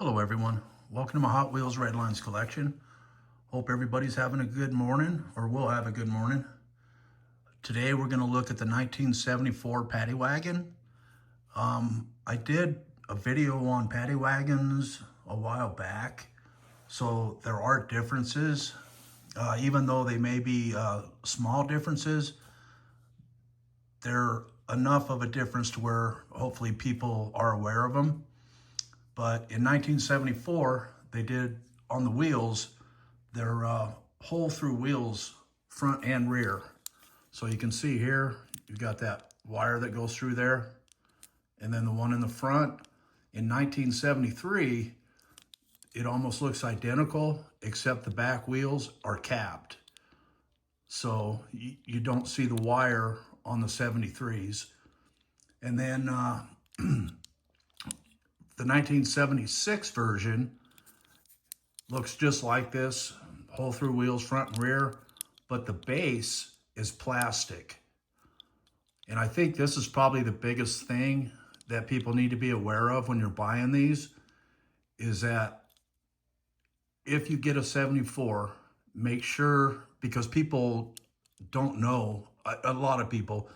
Hello everyone, welcome to my Hot Wheels Redlines collection. Hope everybody's having a good morning, or will have a good morning. Today we're going to look at the 1974 Paddy Wagon. I did a video on Paddy Wagons a while back, so there are differences. Even though they may be small differences, they're enough of a difference to where hopefully people are aware of them. But in 1974, they did on the wheels, their hole-through wheels, front and rear. So you can see here, you've got that wire that goes through there, and then the one in the front. In 1973, it almost looks identical, except the back wheels are capped. So you don't see the wire on the 73s. And then the 1976 version looks just like this, hole through wheels, front and rear, but the base is plastic. And I think this is probably the biggest thing that people need to be aware of when you're buying these, is that if you get a 74, make sure, because people don't know, a lot of people,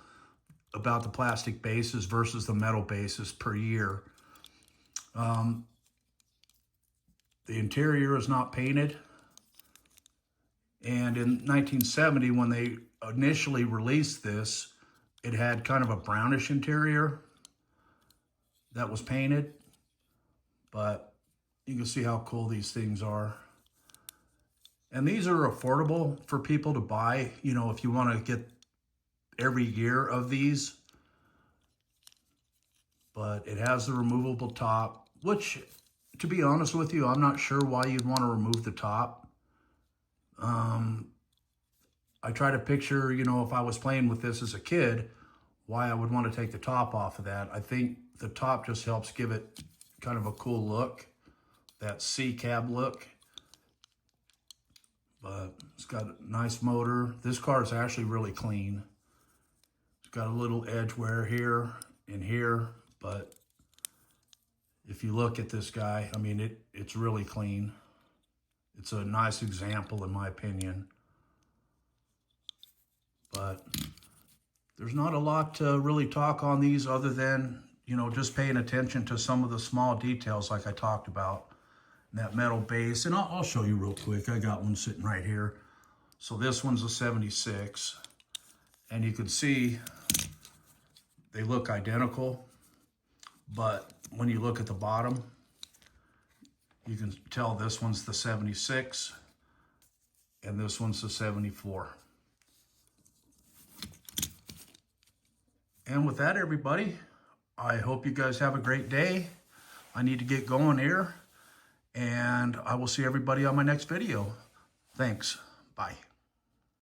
about the plastic bases versus the metal bases per year. The interior is not painted. And in 1970, when they initially released this, it had kind of a brownish interior that was painted. But you can see how cool these things are. And these are affordable for people to buy, you know, if you want to get every year of these. But it has the removable top, which, to be honest with you, I'm not sure why you'd want to remove the top. I try to picture, you know, if I was playing with this as a kid, why I would want to take the top off of that. I think the top just helps give it kind of a cool look, that C-cab look. But it's got a nice motor. This car is actually really clean. It's got a little edge wear here and here, but if you look at this guy, I mean, it's really clean. It's a nice example, in my opinion. But there's not a lot to really talk on these other than, you know, just paying attention to some of the small details like I talked about. That metal base, and I'll show you real quick. I got one sitting right here. So this one's a 76, and you can see they look identical, but when you look at the bottom, you can tell this one's the 76 and this one's the 74. And with that, everybody, I hope you guys have a great day. I need to get going here, and I will see everybody on my next video. Thanks. Bye.